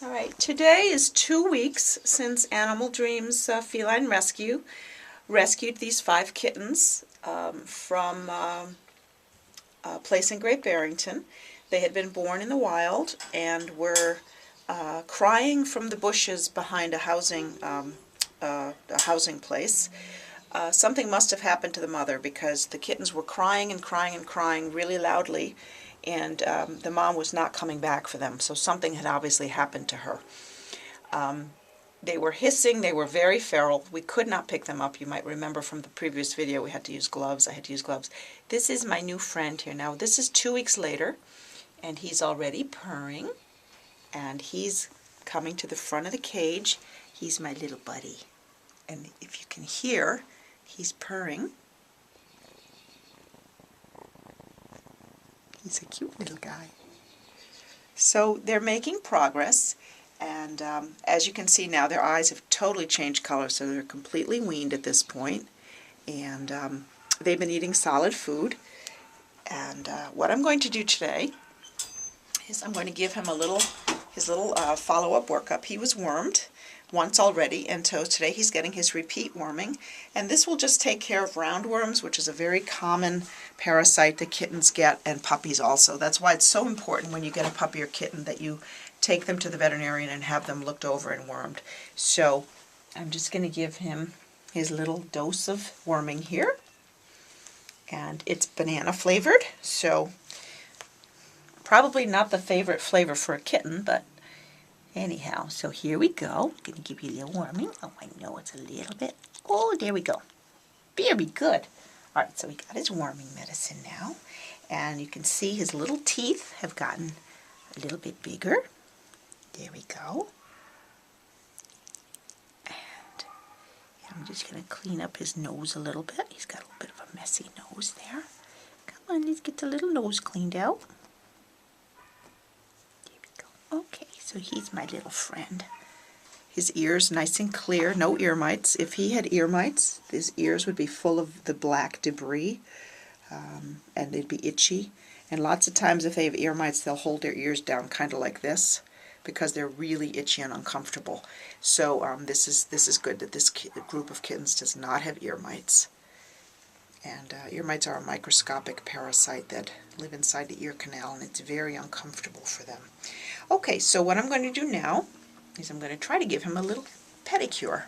All right, today is 2 weeks since Animal D.R.E.A.M.S Feline Rescue rescued these 5 kittens from a place in Great Barrington. They had been born in the wild and were crying from the bushes behind a housing place. Something must have happened to the mother because the kittens were crying and crying and crying really loudly, and the mom was not coming back for them, so something had obviously happened to her. They were hissing, they were very feral. We could not pick them up. You might remember from the previous video we had to use gloves. I had to use gloves. This is my new friend here. Now this is 2 weeks later, and he's already purring, and he's coming to the front of the cage. He's my little buddy, and if you can hear, he's purring. He's a cute little guy. So they're making progress, and as you can see now, their eyes have totally changed color, so they're completely weaned at this point, and they've been eating solid food. And what I'm going to do today is I'm going to give him his little follow-up workup. He was wormed once already, and so today he's getting his repeat worming, and this will just take care of roundworms, which is a very common parasite that kittens get, and puppies also. That's why it's so important when you get a puppy or kitten that you take them to the veterinarian and have them looked over and wormed. So I'm just going to give him his little dose of worming here, and it's banana flavored, so probably not the favorite flavor for a kitten, but anyhow, so here we go. I'm going to give you a little warming. Oh, I know it's a little bit. Oh, there we go. Very good. All right, so we got his warming medicine now. And you can see his little teeth have gotten a little bit bigger. There we go. And I'm just going to clean up his nose a little bit. He's got a little bit of a messy nose there. Come on, let's get the little nose cleaned out. There we go. Okay. So he's my little friend. His ears nice and clear, no ear mites. If he had ear mites, his ears would be full of the black debris, and they'd be itchy. And lots of times if they have ear mites, they'll hold their ears down kind of like this because they're really itchy and uncomfortable. So this is good that this group of kittens does not have ear mites. And ear mites are a microscopic parasite that live inside the ear canal, and it's very uncomfortable for them. Okay, so what I'm going to do now is I'm going to try to give him a little pedicure.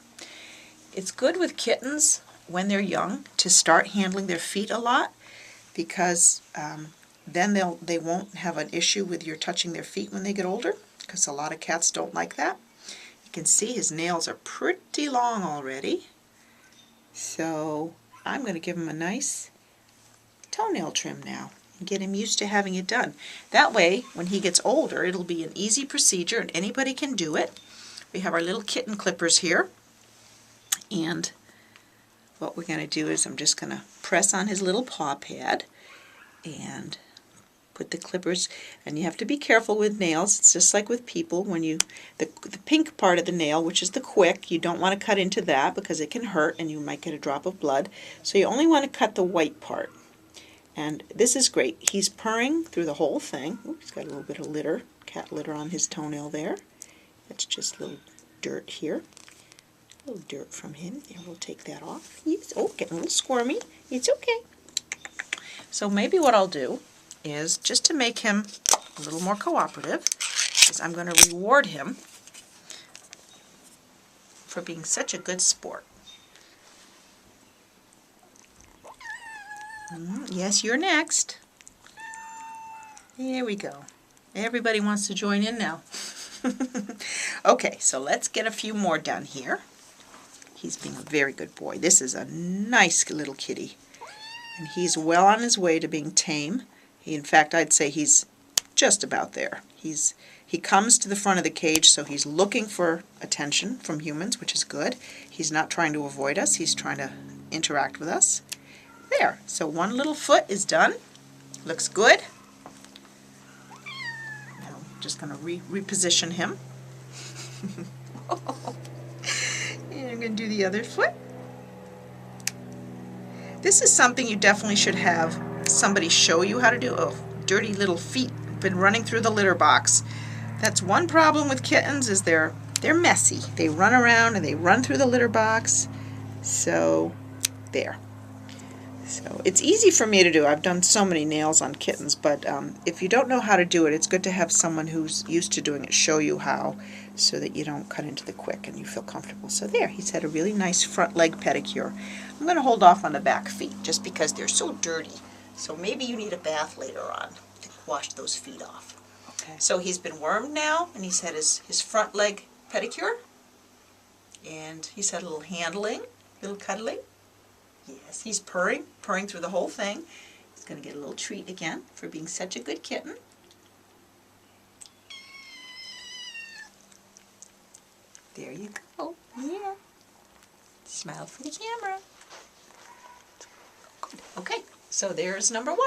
It's good with kittens when they're young to start handling their feet a lot, because then they won't have an issue with your touching their feet when they get older, because a lot of cats don't like that. You can see his nails are pretty long already, so I'm going to give him a nice toenail trim now and get him used to having it done. That way, when he gets older, it'll be an easy procedure and anybody can do it. We have our little kitten clippers here, and what we're going to do is I'm just going to press on his little paw pad and put the clippers, and you have to be careful with nails. It's just like with people. When the pink part of the nail, which is the quick, you don't want to cut into that because it can hurt and you might get a drop of blood. So you only want to cut the white part. And this is great. He's purring through the whole thing. Oops, he's got a little bit of litter, cat litter on his toenail there. That's just a little dirt here. A little dirt from him. There, we'll take that off. He's getting a little squirmy. It's okay. So maybe what I'll do is, just to make him a little more cooperative, is I'm going to reward him for being such a good sport. Yes, you're next. There we go. Everybody wants to join in now. Okay, so let's get a few more done here. He's being a very good boy. This is a nice little kitty, and he's well on his way to being tame. In fact, I'd say he's just about there. He comes to the front of the cage, so he's looking for attention from humans, which is good. He's not trying to avoid us. He's trying to interact with us. There. So one little foot is done. Looks good. Now I'm just going to reposition him. And I'm going to do the other foot. This is something you definitely should have somebody show you how to do. Oh, dirty little feet been running through the litter box. That's one problem with kittens, is they're messy. They run around and they run through the litter box. So there. So it's easy for me to do. I've done so many nails on kittens, but if you don't know how to do it, it's good to have someone who's used to doing it show you how, so that you don't cut into the quick and you feel comfortable. So there, he's had a really nice front leg pedicure. I'm going to hold off on the back feet just because they're so dirty. So maybe you need a bath later on to wash those feet off. Okay. So he's been wormed now, and he's had his front leg pedicure, and he's had a little handling, a little cuddling. Yes, he's purring through the whole thing. He's going to get a little treat again for being such a good kitten. There you go. Yeah. Smile for the camera. Good. Okay, so there's number 1.